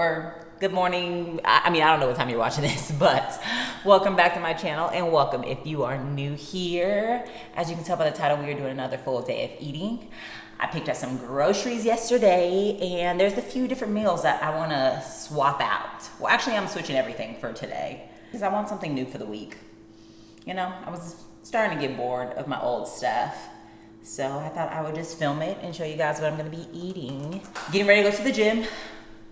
or good morning. I mean, I don't know what time you're watching this, but welcome back to my channel, and welcome if you are new here. As you can tell by the title, we are doing another full day of eating. I picked up some groceries yesterday, and there's a few different meals that I want to swap out. Well, actually, I'm switching everything for today because I want something new for the week. You know, I was starting to get bored of my old stuff. So I thought I would just film it and show you guys what I'm gonna be eating. Getting ready to go to the gym,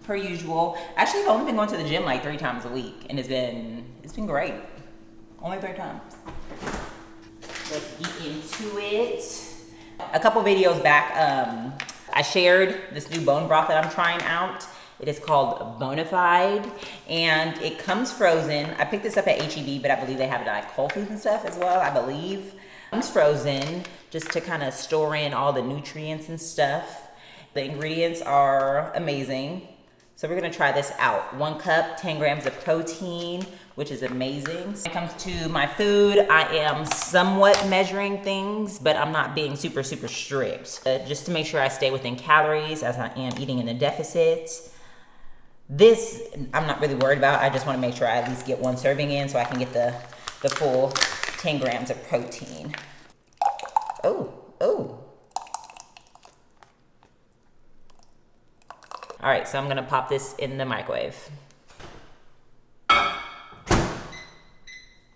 per usual. Actually, I've only been going to the gym like 3 times a week, and it's been great. Only 3 times. Let's get into it. A couple videos back, I shared this new bone broth that I'm trying out. It is called Bonafide, and it comes frozen. I picked this up at H-E-B, but I believe they have it at like Whole Foods and stuff as well, I believe. It's frozen just to kind of store in all the nutrients and stuff. The ingredients are amazing. So we're gonna try this out. 1 cup, 10 grams of protein, which is amazing. When it comes to my food, I am somewhat measuring things, but I'm not being super strict. Just to make sure I stay within calories as I am eating in a deficit. This, I'm not really worried about. I just wanna make sure I at least get 1 serving in so I can get the full 10 grams of protein. Oh. All right, so I'm gonna pop this in the microwave. Of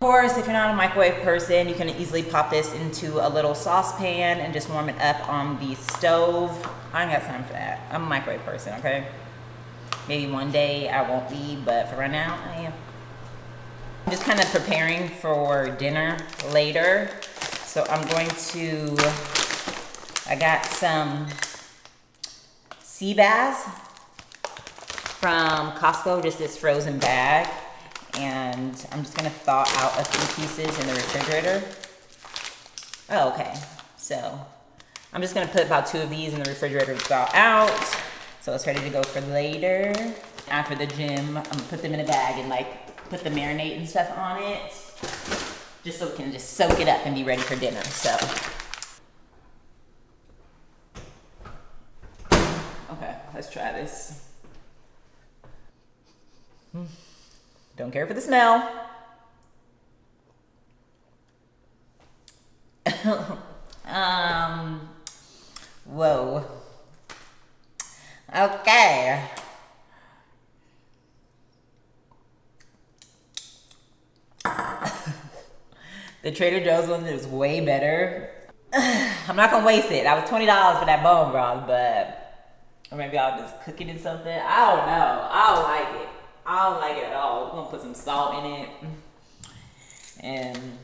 course, if you're not a microwave person, you can easily pop this into a little saucepan and just warm it up on the stove. I ain't got time for that. I'm a microwave person, okay? Maybe one day I won't be, but for right now, I am. I'm just kind of preparing for dinner later. So I'm going to, I got some sea bass from Costco, just this frozen bag. And I'm just gonna thaw out a few pieces in the refrigerator. Oh, okay. So I'm just gonna put about 2 of these in the refrigerator to thaw out. So it's ready to go for later. After the gym, I'm gonna put them in a bag and like put the marinade and stuff on it, just so it can just soak it up and be ready for dinner. So, okay, let's try this. Don't care for the smell. Whoa. Okay. The Trader Joe's one is way better. I'm not gonna waste it. That was $20 for that bone broth, but or maybe I'll just cook it in something. I don't know. I don't like it. I don't like it at all. We're gonna put some salt in it. And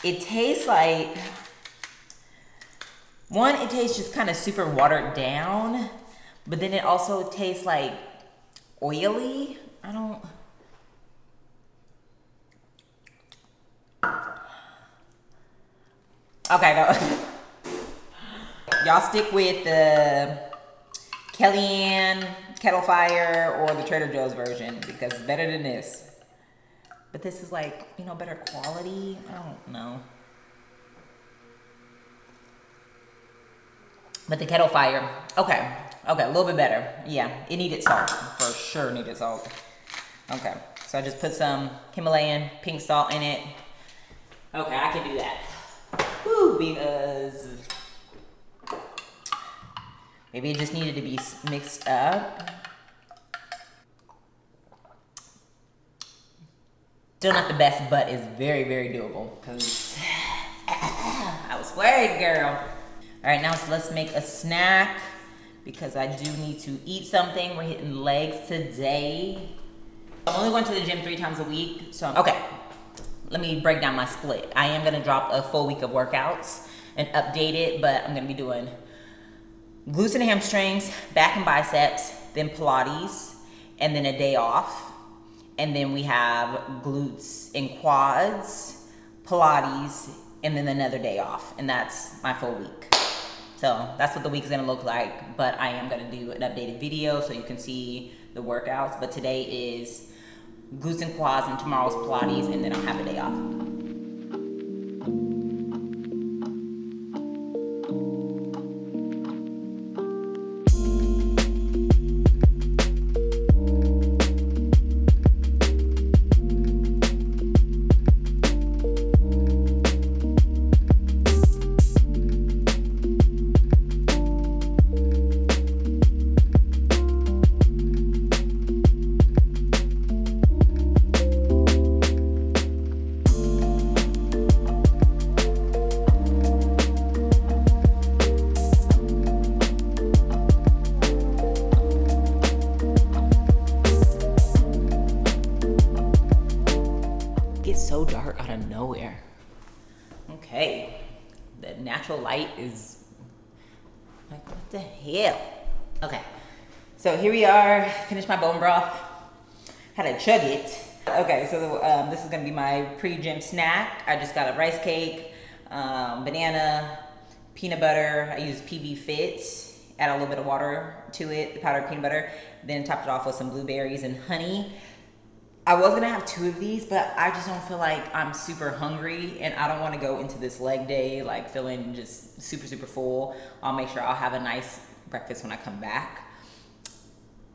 it tastes like, one, it tastes just kind of super watered down, but then it also tastes like oily. I don't. Okay, no. Y'all stick with the Kellyanne Kettle Fire or the Trader Joe's version because it's better than this. But this is like, you know, better quality. I don't know. But the Kettle Fire, okay, a little bit better. Yeah, it needed salt, for sure needed salt. Okay, so I just put some Himalayan pink salt in it. Okay, I can do that. Woo, because maybe it just needed to be mixed up. Still not the best, but it's very doable. Cause I was worried, girl. All right, now so let's make a snack because I do need to eat something. We're hitting legs today. I'm only going to the gym 3 times a week, so okay. Let me break down my split. I am gonna drop a full week of workouts and update it, but I'm gonna be doing glutes and hamstrings, back and biceps, then Pilates, and then a day off. And then we have glutes and quads, Pilates, and then another day off. And that's my full week. So that's what the week is gonna look like, but I am gonna do an updated video so you can see the workouts. But today is glutes and quads, and tomorrow's Pilates, and then I'll have a day off. gets so dark out of nowhere. Okay, the natural light is like, what the hell? Okay, so here we are, finished my bone broth. Had to chug it. Okay, so this is gonna be my pre-gym snack. I just got a rice cake, banana, peanut butter. I use PB Fit. Add a little bit of water to it, the powdered peanut butter. Then topped it off with some blueberries and honey. I was gonna have 2 of these, but I just don't feel like I'm super hungry, and I don't want to go into this leg day like feeling just super, super full. I'll make sure I'll have a nice breakfast when I come back.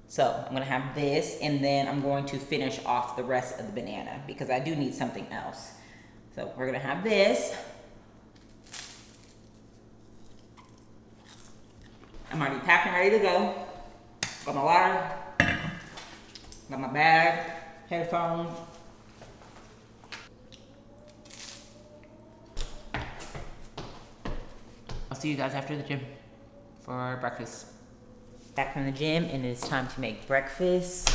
So I'm gonna have this, and then I'm going to finish off the rest of the banana because I do need something else. So we're gonna have this. I'm already packed and ready to go. Got my water, got my bag, headphones. I'll see you guys after the gym for breakfast. Back from the gym, and it's time to make breakfast.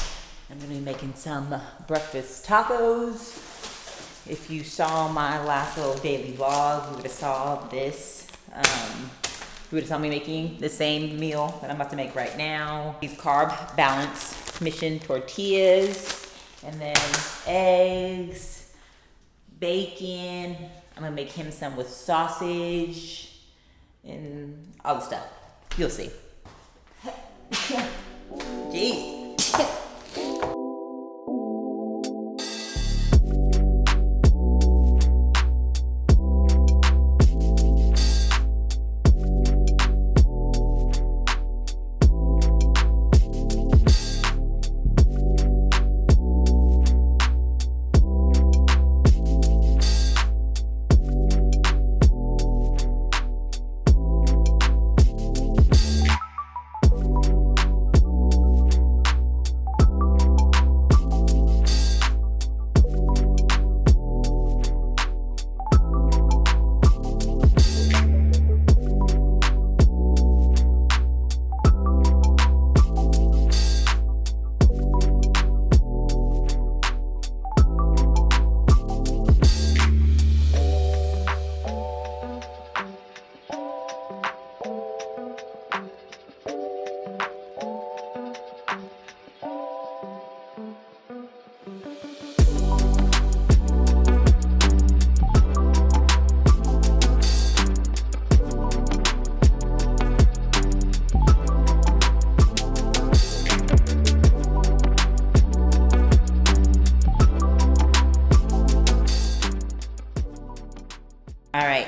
I'm gonna be making some breakfast tacos. If you saw my last little daily vlog, you would have saw this. You would have saw me making the same meal that I'm about to make right now. These carb balance mission tortillas, and then eggs, bacon. I'm gonna make him some with sausage and all the stuff. You'll see. Jeez.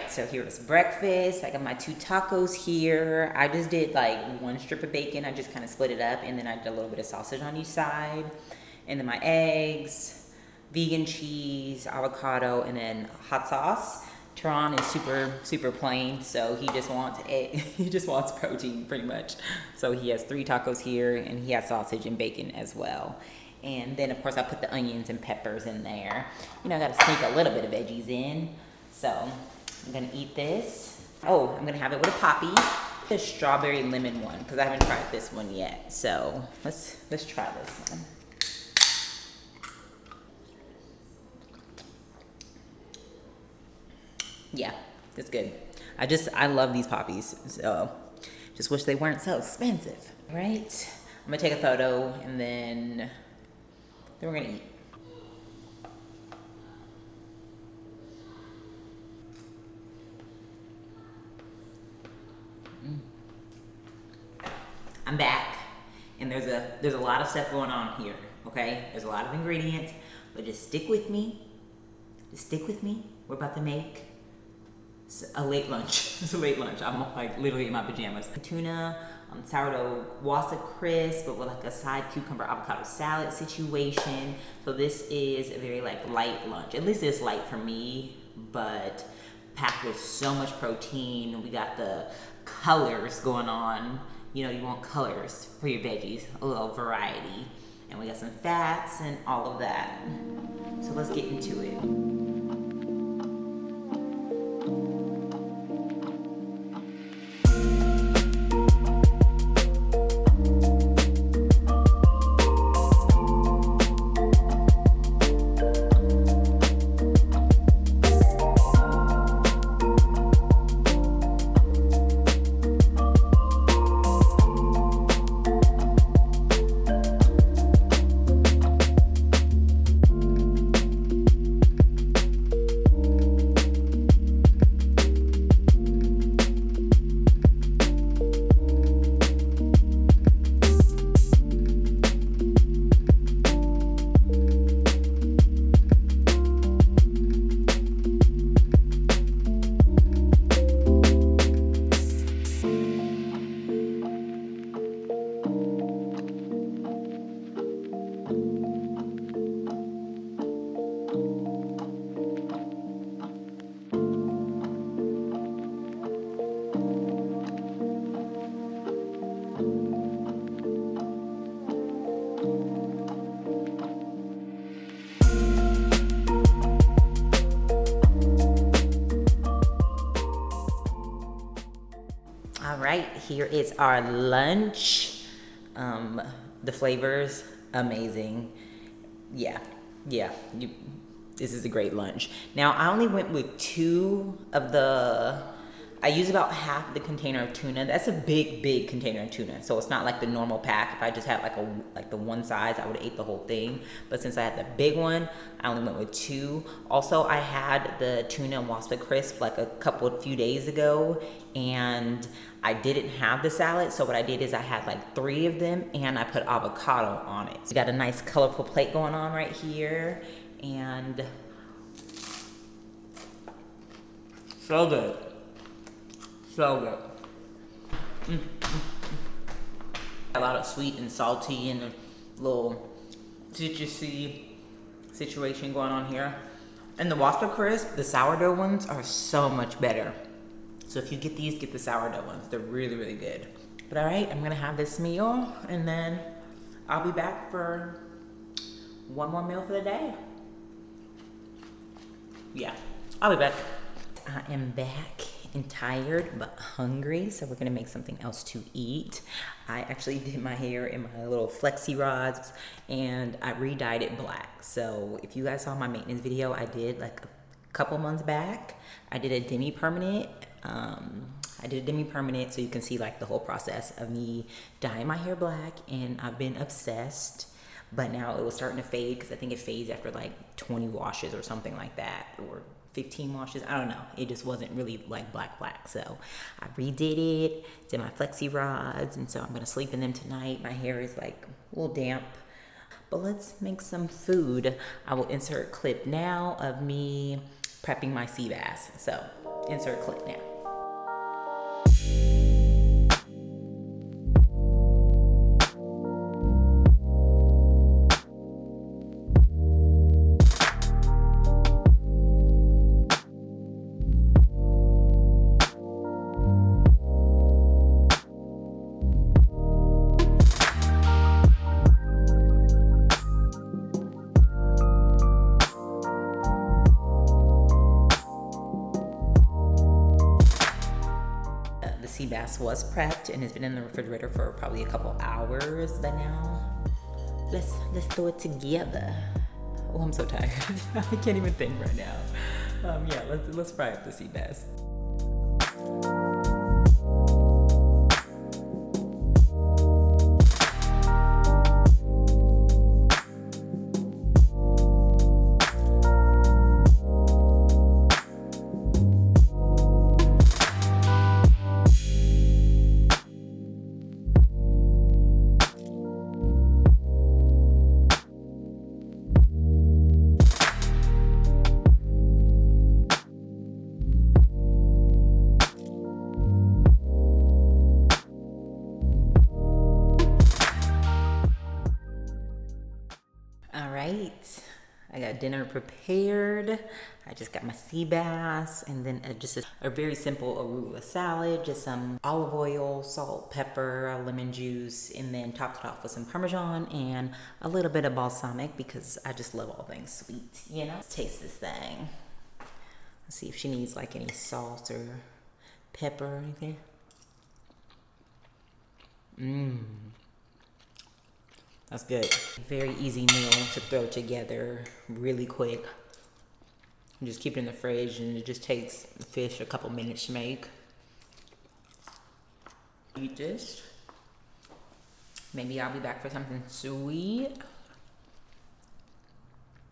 So here's breakfast. I got my 2 tacos here. I just did like 1 strip of bacon. I just kind of split it up, and then I did a little bit of sausage on each side. And then my eggs, vegan cheese, avocado, and then hot sauce. Teron is super plain, so he just wants egg. He just wants protein pretty much. So he has 3 tacos here, and he has sausage and bacon as well. And then of course I put the onions and peppers in there. You know, I gotta sneak a little bit of veggies in. So I'm gonna eat this. Oh, I'm gonna have it with a poppy. The strawberry lemon one, because I haven't tried this one yet. So let's try this one. Yeah, it's good. I love these poppies. So just wish they weren't so expensive. All right, I'm gonna take a photo, and then we're gonna eat. I'm back, and there's a lot of stuff going on here, okay? There's a lot of ingredients, but just stick with me. Just stick with me. We're about to make a late lunch. It's a late lunch. I'm like literally in my pajamas. Tuna, sourdough wasa crisp, but with like a side cucumber avocado salad situation. So this is a very like light lunch. At least it's light for me, but packed with so much protein. We got the colors going on. You know, you want colors for your veggies, a little variety. And we got some fats and all of that. So let's get into it. here is our lunch. The flavors, amazing. Yeah, this is a great lunch. Now, I only went with 2 of the, I use about half the container of tuna. That's a big container of tuna. So it's not like the normal pack. If I just had like the one size, I would have ate the whole thing. But since I had the big one, I only went with 2. Also, I had the tuna and Waspa crisp like a few days ago, and I didn't have the salad. So what I did is I had like 3 of them, and I put avocado on it. So we got a nice colorful plate going on right here, and so good. So good. A lot of sweet and salty and a little citrusy situation going on here. And the Waspa crisp, the sourdough ones are so much better. So if you get these, get the sourdough ones. They're really good. But all right, I'm gonna have this meal, and then I'll be back for one more meal for the day. Yeah, I'll be back. I am back and tired but hungry, so we're gonna make something else to eat. I actually did my hair in my little flexi rods, and I re-dyed it black. So if you guys saw my maintenance video I did like a couple months back, I did a demi-permanent. So you can see like the whole process of me dyeing my hair black, and I've been obsessed. But now it was starting to fade, because I think it fades after like 20 washes or something like that, or 15 washes, I don't know. It just wasn't really like black. So I redid it, did my flexi rods, and so I'm gonna sleep in them tonight. My hair is like a little damp, but let's make some food. I will insert a clip now of me prepping my sea bass. So insert clip now. Sea bass was prepped and has been in the refrigerator for probably a couple hours, but now let's do it together. Oh, I'm so tired. I can't even think right now. Yeah, let's fry up the sea bass. I got dinner prepared. I just got my sea bass, and then just a very simple arugula salad, just some olive oil, salt, pepper, lemon juice, and then topped it off with some Parmesan and a little bit of balsamic, because I just love all things sweet, you know? Let's taste this thing. Let's see if she needs like any salt or pepper or anything. That's good. Very easy meal to throw together really quick. You just keep it in the fridge, and it just takes the fish a couple minutes to make. Eat this. Maybe I'll be back for something sweet.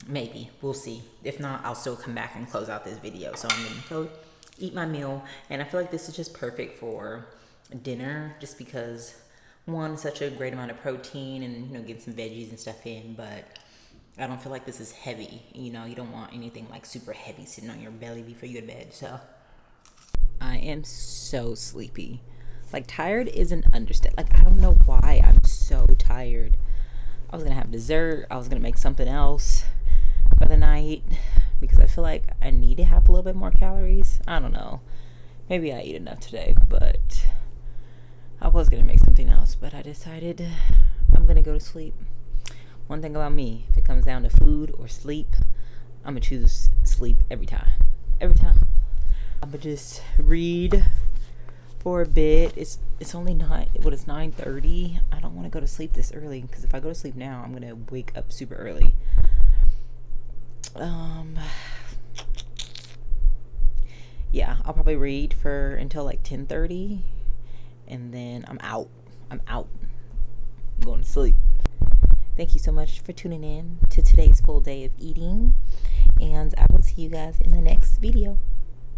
Maybe, we'll see. If not, I'll still come back and close out this video. So I'm gonna go eat my meal, and I feel like this is just perfect for dinner, just because one, such a great amount of protein, and you know, get some veggies and stuff in, but I don't feel like this is heavy. You know, you don't want anything like super heavy sitting on your belly before you go to bed. So I am so sleepy. Like, tired is an understatement. Like, I don't know why I'm so tired. I was gonna have dessert. I was gonna make something else for the night, because I feel like I need to have a little bit more calories. I don't know. Maybe I ate enough today, but I was gonna make something else, but I decided I'm gonna go to sleep. One thing about me, if it comes down to food or sleep, I'm gonna choose sleep every time. Every time. I'm gonna just read for a bit. It's only it's 9:30. I don't want to go to sleep this early, because if I go to sleep now, I'm gonna wake up super early. Yeah, I'll probably read for until like 10:30, and then I'm out. I'm going to sleep. Thank you so much for tuning in to today's full day of eating, and I will see you guys in the next video.